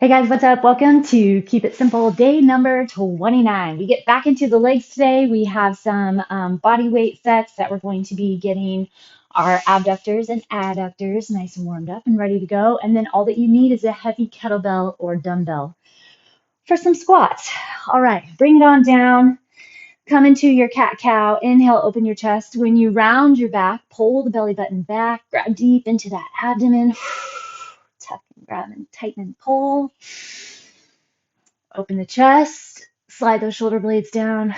Hey guys, what's up? Welcome to Keep It Simple, day number 29. We get back into the legs today. We have some body weight sets that we're going to be getting our abductors and adductors nice and warmed up and ready to go. And then all that you need is a heavy kettlebell or dumbbell for some squats. All right, bring it on down. Come into your cat-cow. Inhale, open your chest. When you round your back, pull the belly button back. Grab deep into that abdomen. Tuck and grab and tighten and pull. Open the chest. Slide those shoulder blades down.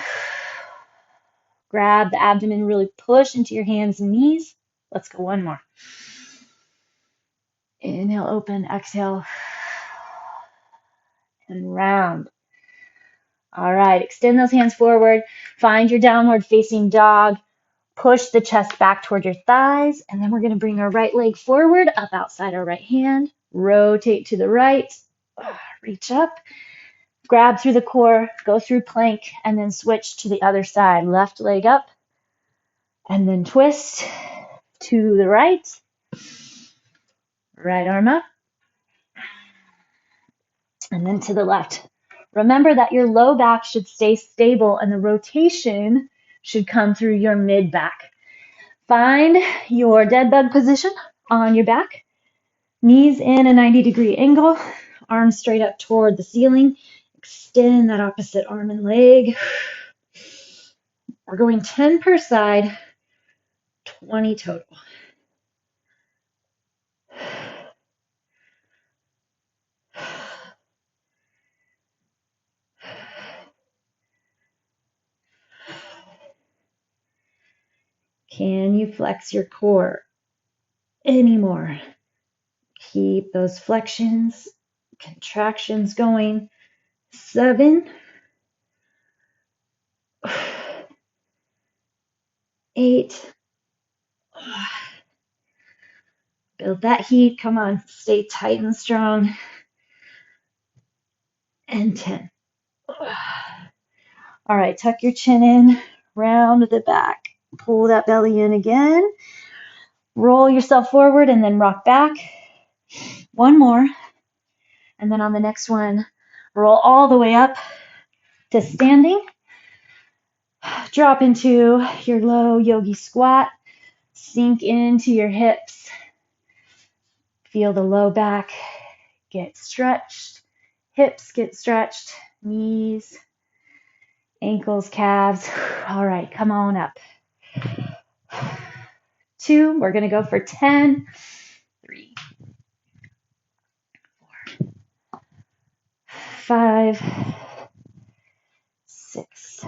Grab the abdomen. Really push into your hands and knees. Let's go one more. Inhale, open. Exhale. And round. All right, extend those hands forward. Find your downward facing dog. Push the chest back toward your thighs. And then we're going to bring our right leg forward, up outside our right hand. Rotate to the right. Reach up. Grab through the core. Go through plank. And then switch to the other side. Left leg up. And then twist to the right. Right arm up. And then to the left. Remember that your low back should stay stable and the rotation should come through your mid back. Find your dead bug position on your back. Knees in a 90-degree angle. Arms straight up toward the ceiling. Extend that opposite arm and leg. We're going 10 per side, 20 total. Can you flex your core anymore? Keep those flexions, contractions going. 7, 8. Build that heat. Come on, stay tight and strong. And 10. All right, tuck your chin in, round the back. Pull that belly in again. Roll yourself forward and then rock back. One more. And then on the next one, roll all the way up to standing. Drop into your low yogi squat. Sink into your hips. Feel the low back get stretched. Hips get stretched. Knees, ankles, calves. All right, come on up. 2, we're going to go for 10. 3, 4, 5, 6,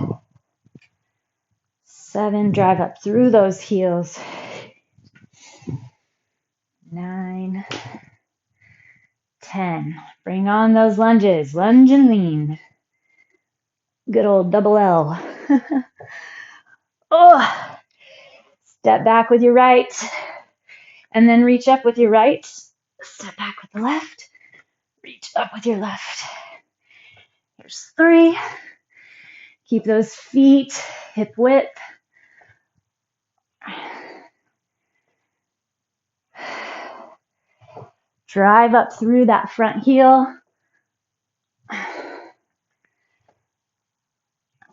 7. Drive up through those heels. 9, 10. Bring on those lunges. Lunge and lean. Good old double L. Oh, step back with your right. And then reach up with your right. Step back with the left. Reach up with your left. Here's 3. Keep those feet hip width. Drive up through that front heel.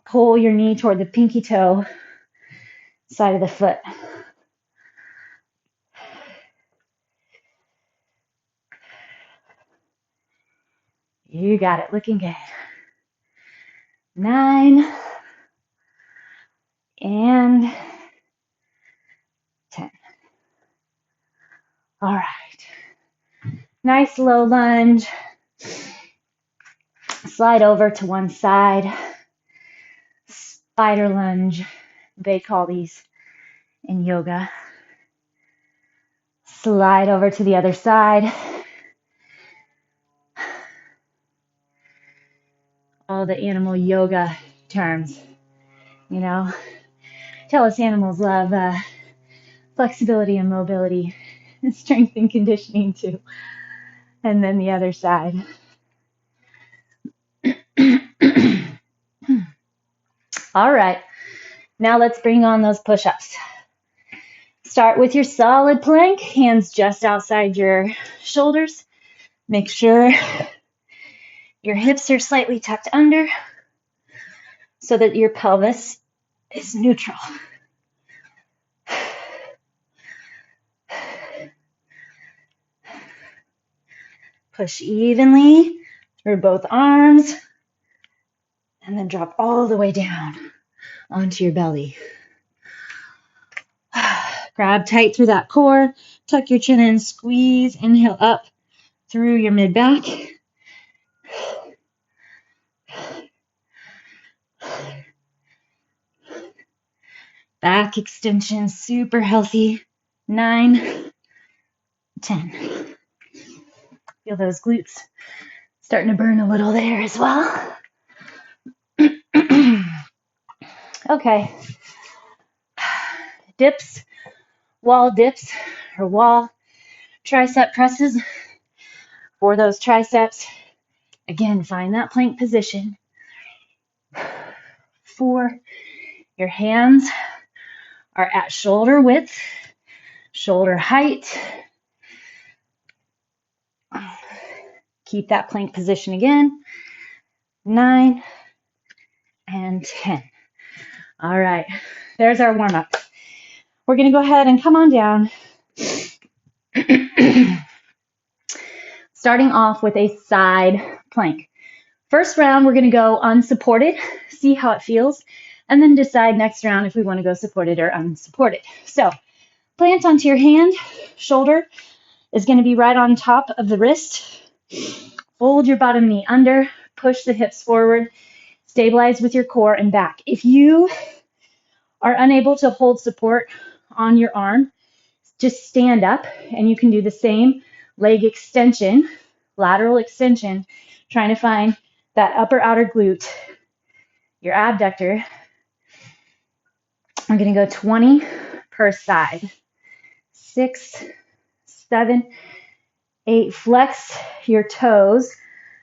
Pull your knee toward the pinky toe side of the foot. You got it. Looking good. 9 and 10. All right. Nice low lunge. Slide over to one side. Spider lunge. They call these in yoga. Slide over to the other side. All the animal yoga terms, you know. Tell us animals love flexibility and mobility, strength and conditioning too. And then the other side. All right, now let's bring on those push-ups. Start with your solid plank, hands just outside your shoulders. Make sure Your hips are slightly tucked under so that your pelvis is neutral. Push evenly through both arms and then drop all the way down onto your belly. Grab tight through that core, tuck your chin in, squeeze, inhale up through your mid-back. Back extension, super healthy. 9, 10. Feel those glutes starting to burn a little there as well. Okay. Dips, wall dips, or wall tricep presses for those triceps. Again, find that plank position. 4, your hands are at shoulder width, shoulder height. Keep that plank position again. 9 and 10. All right, there's our warm-up. We're going to go ahead and come on down. Starting off with a side plank. First round, we're going to go unsupported, see how it feels, and then decide next round if we want to go supported or unsupported. So plant onto your hand, shoulder is going to be right on top of the wrist. Fold your bottom knee under, push the hips forward, stabilize with your core and back. If you are unable to hold support on your arm, just stand up and you can do the same leg extension, lateral extension, trying to find that upper outer glute, your abductor. I'm going to go 20 per side. 6, 7, 8. Flex your toes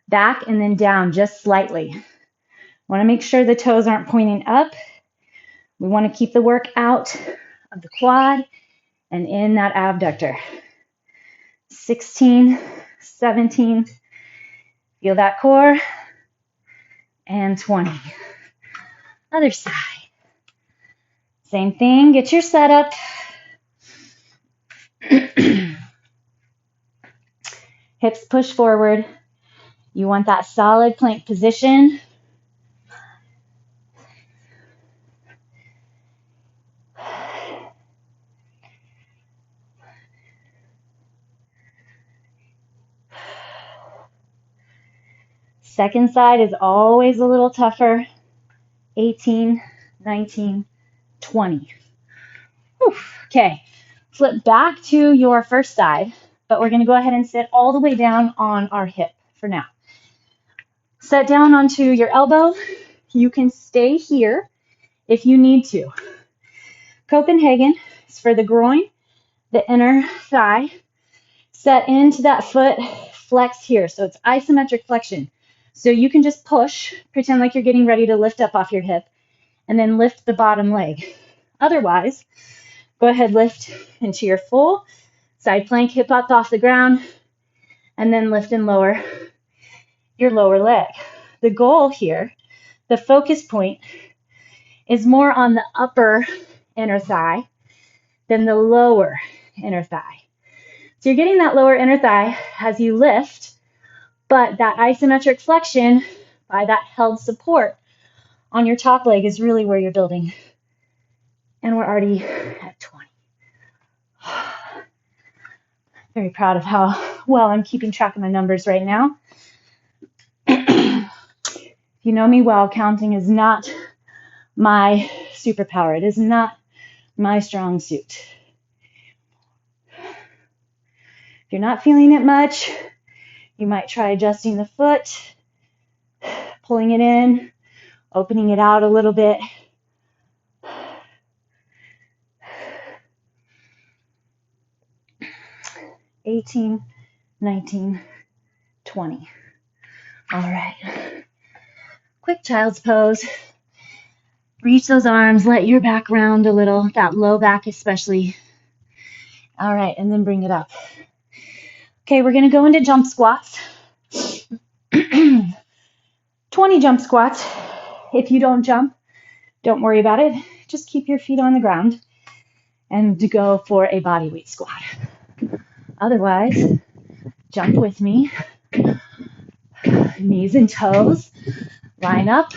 back and then down just slightly. Want to make sure the toes aren't pointing up. We want to keep the work out of the quad and in that abductor. 16, 17. Feel that core. And 20. Other side. Same thing. Get your setup. Hips push forward. You want that solid plank position. Second side is always a little tougher. 18, 19, 20. Whew. Okay, flip back to your first side, but we're going to go ahead and sit all the way down on our hip for now. Set down onto your elbow. You can stay here if you need to. Copenhagen is for the groin, the inner thigh. Set into that foot, flex here. So it's isometric flexion. So you can just push, pretend like you're getting ready to lift up off your hip, and then lift the bottom leg. Otherwise, go ahead, lift into your full side plank, hip up off the ground, and then lift and lower your lower leg. The goal here, the focus point, is more on the upper inner thigh than the lower inner thigh. So you're getting that lower inner thigh as you lift, but that isometric flexion by that held support on your top leg is really where you're building. And we're already at 20. Very proud of how well I'm keeping track of my numbers right now. If you know me well, counting is not my superpower. It is not my strong suit. If you're not feeling it much, you might try adjusting the foot, pulling it in, opening it out a little bit. $18, 19, 20. All right. Quick child's pose. Reach those arms, let your back round a little, that low back especially. All right, and then bring it up. Okay, we're going to go into jump squats. 20 jump squats. If you don't jump, don't worry about it. Just keep your feet on the ground and go for a body weight squat. Otherwise, jump with me. Knees and toes. Line up.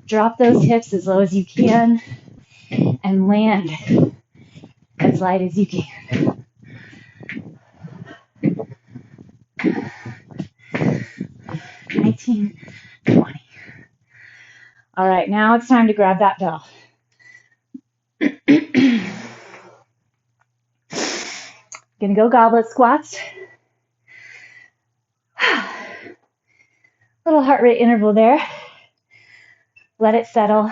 Drop those hips as low as you can and land as light as you can. 19, 20. All right, now it's time to grab that bell. Gonna go goblet squats. Little heart rate interval there. Let it settle.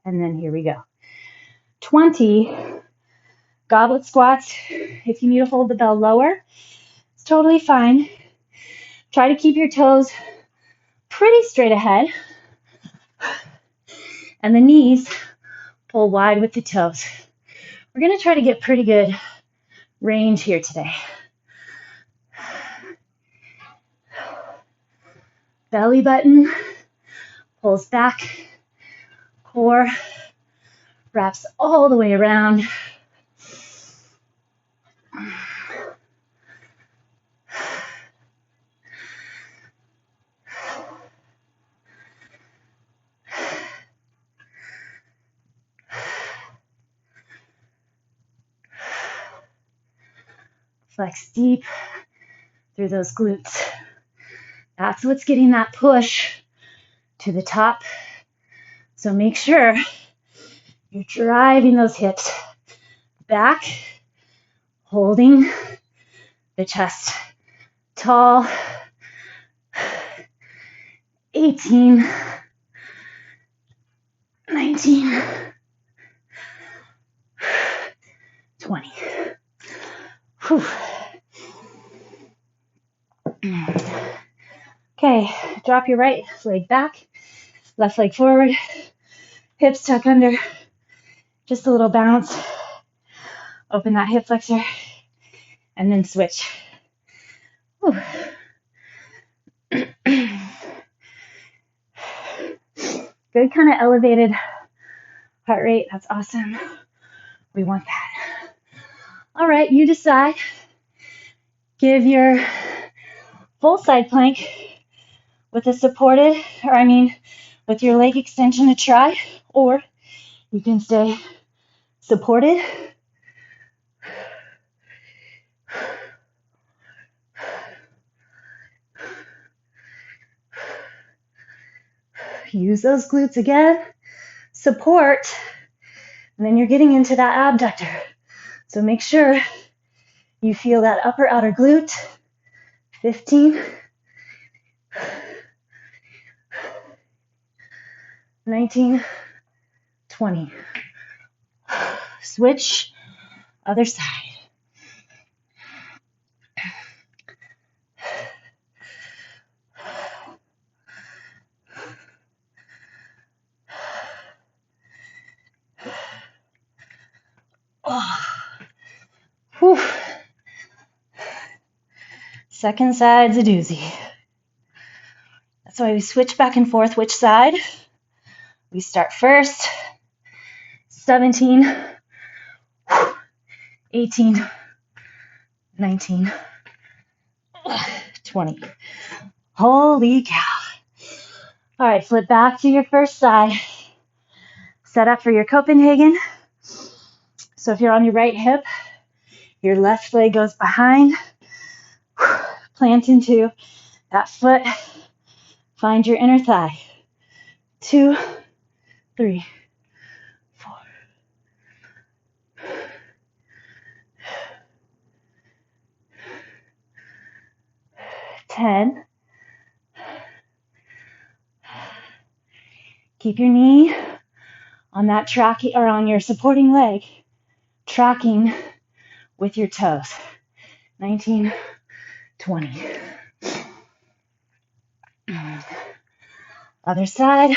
And then here we go. 20 goblet squats. If you need to hold the bell lower, it's totally fine. Try to keep your toes pretty straight ahead. And the knees pull wide with the toes. We're going to try to get pretty good range here today. Belly button pulls back. Core wraps all the way around. Flex deep through those glutes. That's what's getting that push to the top. So make sure you're driving those hips back, holding the chest tall. 18, 19, 20. Whew. Okay, drop your right leg back, left leg forward, hips tuck under, just a little bounce. Open that hip flexor, and then switch. Whew. Good kind of elevated heart rate. That's awesome. We want that. All right, you decide. Give your full side plank with with your leg extension a try, or you can stay supported. Use those glutes again, support, and then you're getting into that abductor. So make sure you feel that upper outer glute. 15, 19, 20. Switch, other side. Oh. Whew. Second side's a doozy. That's why we switch back and forth which side. We start first. 17, 18, 19, 20. Holy cow. All right, flip back to your first side. Set up for your Copenhagen. So if you're on your right hip, your left leg goes behind. Plant into that foot. Find your inner thigh. 2, 3, 4. 10. Keep your knee on that tracking or on your supporting leg, tracking with your toes. 19, 20. Other side.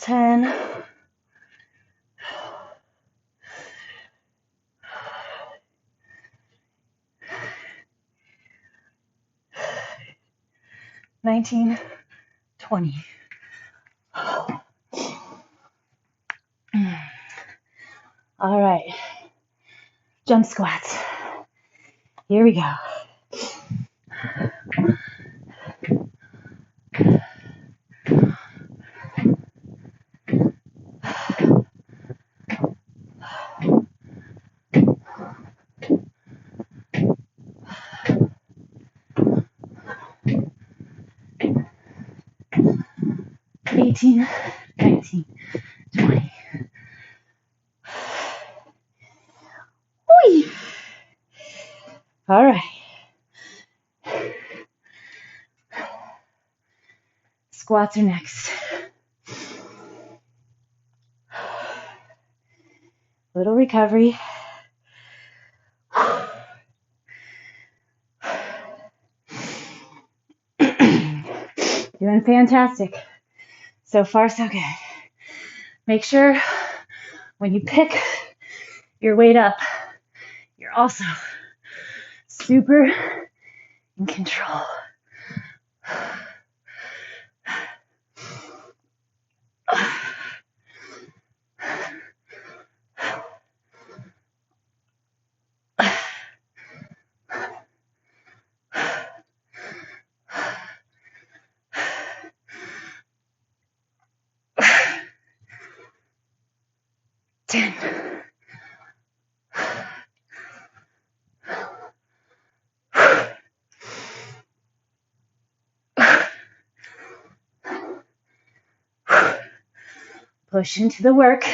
10. 19, 20. All right, jump squats. Here we go. Eighteen, 19, 20. Whee! All right. Squats are next. Little recovery. Doing fantastic. So far, so good. Make sure when you pick your weight up, you're also super in control. Push into the work.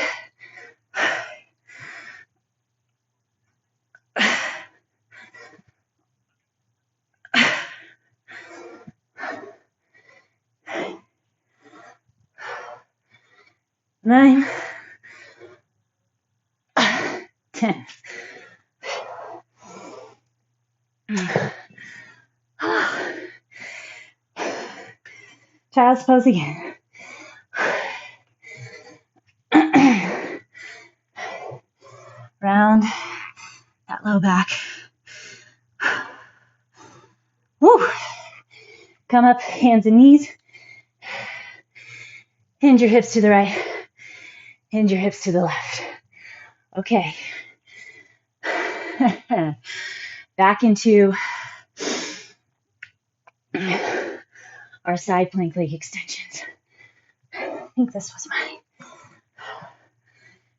Nine, 10. Child's pose again. Round that low back. Woo. Come up, hands and knees. Hinge your hips to the right. Hinge your hips to the left. Okay. Back into our side plank leg extensions. I think this was my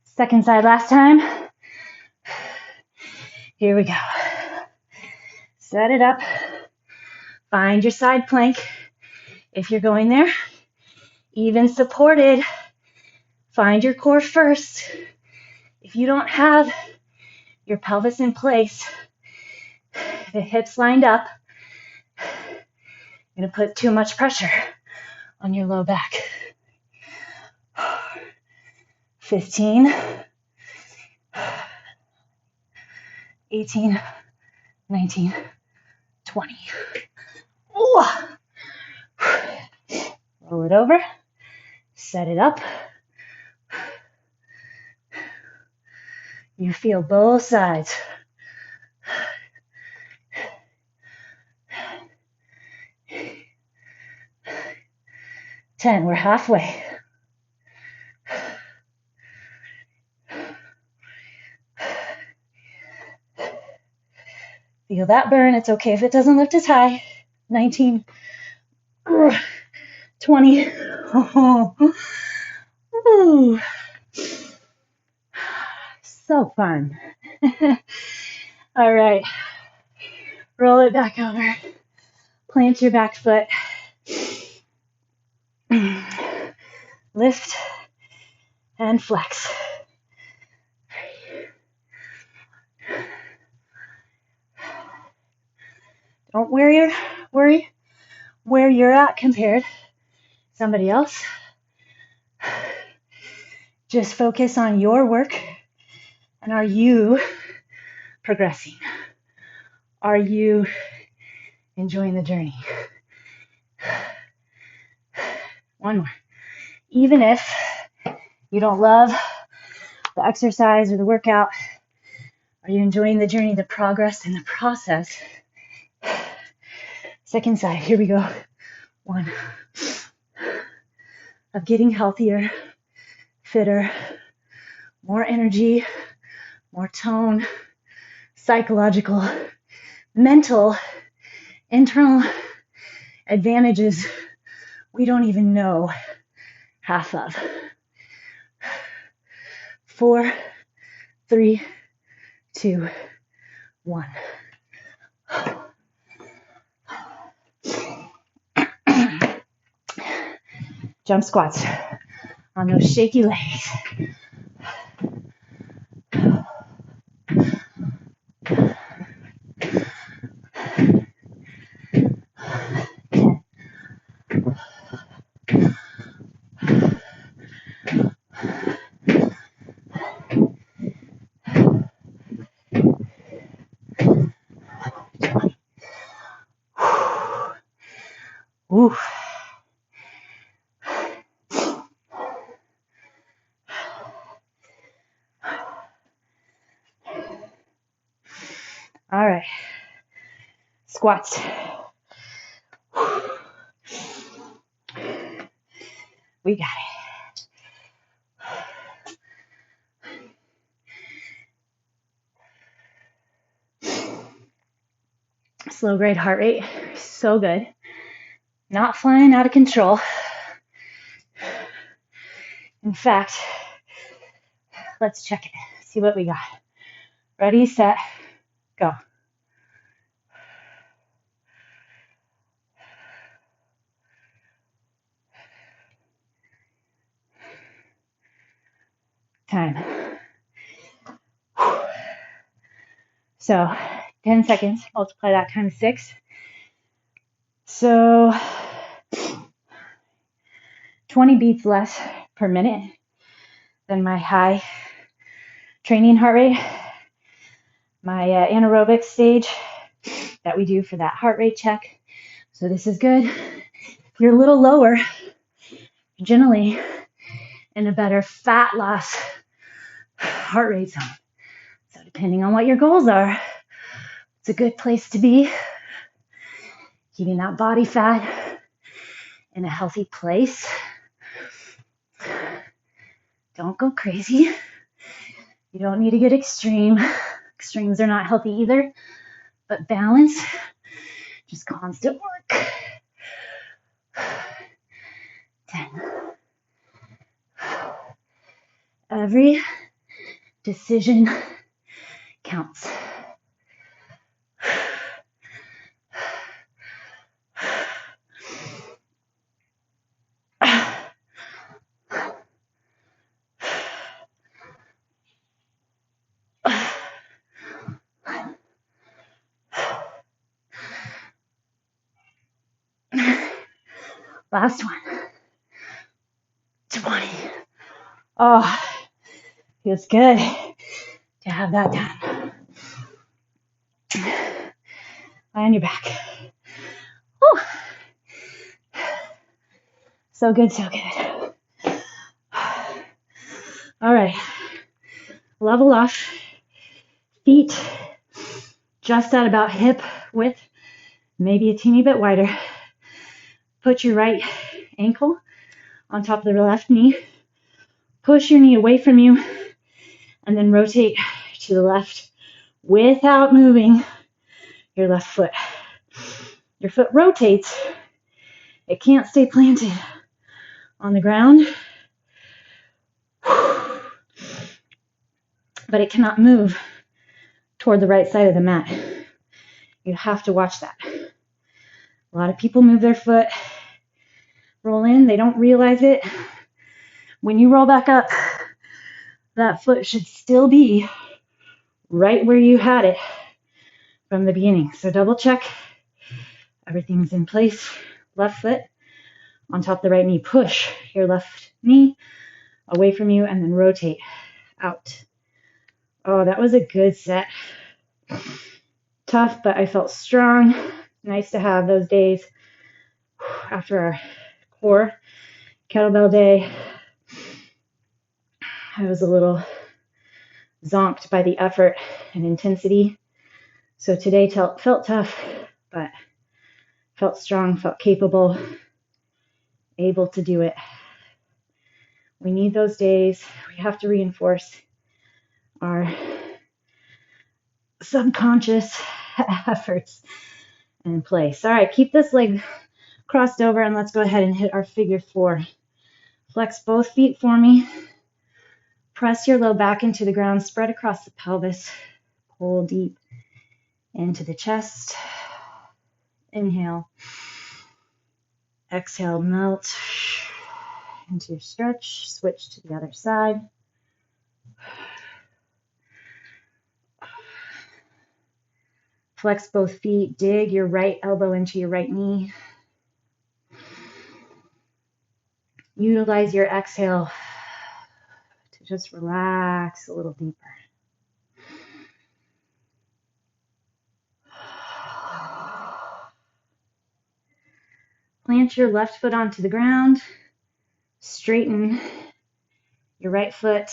second side last time. Here we go. Set it up. Find your side plank if you're going there. Even supported. Find your core first. If you don't have your pelvis in place, the hips lined up, you're going to put too much pressure on your low back. 15, 18, 19, 20. Ooh. Roll it over, set it up. You feel both sides. 10, we're halfway. Feel that burn. It's okay if it doesn't lift as high. 19, 20. Oh. So fun. All right. Roll it back over. Plant your back foot. Lift and flex. Don't worry where you're at compared to somebody else. Just focus on your work. And are you progressing? Are you enjoying the journey? One more. Even if You don't love the exercise or the workout? Are you enjoying the journey, the progress, and the process? Second side, here we go. 1. Of getting healthier, fitter, more energy, more tone, psychological, mental, internal advantages we don't even know half of. 4, 3, 2, 1. Jump squats on those shaky legs. Ooh. All right. Squats. We got it. Slow grade heart rate. So good. Not flying out of control. In fact, let's check it. See what we got. Ready, set, go. Time. So 10 seconds, multiply that times 6. So 20 beats less per minute than my high training heart rate, my anaerobic stage that we do for that heart rate check. So this is good. If you're a little lower, generally in a better fat loss heart rate zone. So depending on what your goals are, it's a good place to be. Keeping that body fat in a healthy place. Don't go crazy. You don't need to get extreme. Extremes are not healthy either. But balance, just constant work. 10. Every decision counts. Last one. 20. Oh, feels good to have that done. Lie on your back. Whew. So good, so good. All right. Level off. Feet just at about hip width, maybe a teeny bit wider. Put your right ankle on top of the left knee. Push your knee away from you and then rotate to the left without moving your left foot. Your foot rotates. It can't stay planted on the ground, but it cannot move toward the right side of the mat. You have to watch that. A lot of people move their foot, roll in, they don't realize it. When you roll back up, that foot should still be right where you had it from the beginning. So double check. Everything's in place. Left foot on top of the right knee. Push your left knee away from you and then rotate out. Oh, that was a good set. Tough, but I felt strong. Nice to have those days after our core kettlebell day. I was a little zonked by the effort and intensity. So today felt tough, but felt strong, felt capable, able to do it. We need those days. We have to reinforce our subconscious efforts in place. All right, keep this leg crossed over and let's go ahead and hit our figure 4. Flex both feet for me. Press your low back into the ground, spread across the pelvis. Pull deep into the chest. Inhale. Exhale, melt into your stretch. Switch to the other side. Flex both feet. Dig your right elbow into your right knee. Utilize your exhale to just relax a little deeper. Plant your left foot onto the ground. Straighten your right foot.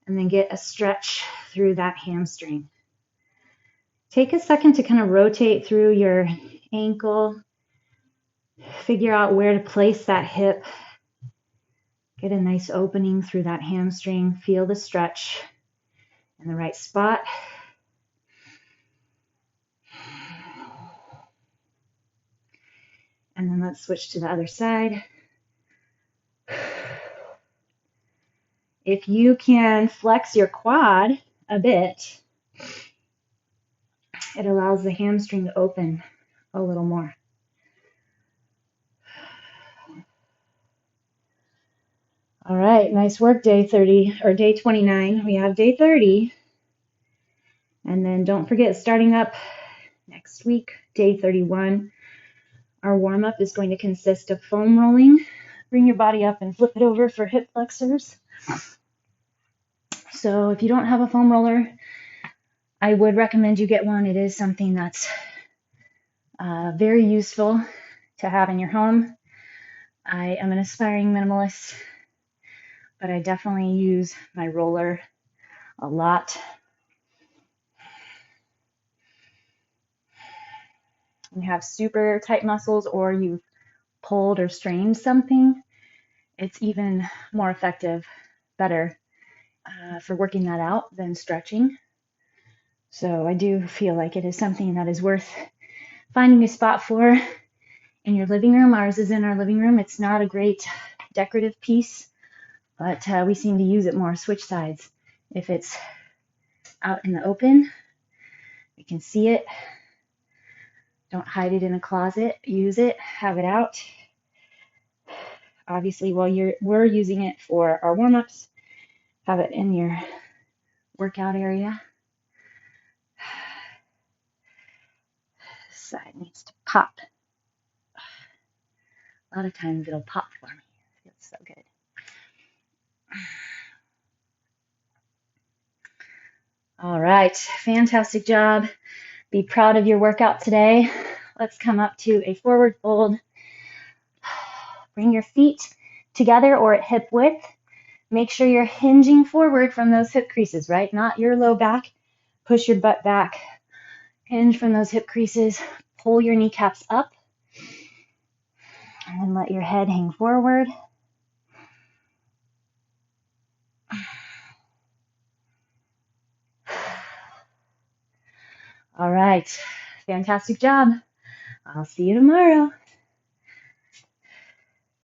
And then get a stretch through that hamstring. Take a second to kind of rotate through your ankle. Figure out where to place that hip. Get a nice opening through that hamstring. Feel the stretch in the right spot. And then let's switch to the other side. If you can flex your quad a bit, it allows the hamstring to open a little more. All right, nice work, day 30 or day 29. We have day 30. And then don't forget, starting up next week, day 31, our warm-up is going to consist of foam rolling. Bring your body up and flip it over for hip flexors. So if you don't have a foam roller, I would recommend you get one. It is something that's very useful to have in your home. I am an aspiring minimalist, but I definitely use my roller a lot. You have super tight muscles or you've pulled or strained something, it's even more effective, better for working that out than stretching. So I do feel like it is something that is worth finding a spot for in your living room. Ours is in our living room. It's not a great decorative piece, but we seem to use it more. Switch sides. If it's out in the open, you can see it. Don't hide it in a closet. Use it. Have it out. Obviously, while we're using it for our warm-ups, have it in your workout area. This side needs to pop. A lot of times it'll pop for me. It feels so good. All right, fantastic job. Be proud of your workout today. Let's come up to a forward fold. Bring your feet together or at hip width. Make sure you're hinging forward from those hip creases, right? Not your low back. Push your butt back. Hinge from those hip creases. Pull your kneecaps up. And then let your head hang forward. All right. Fantastic job. I'll see you tomorrow.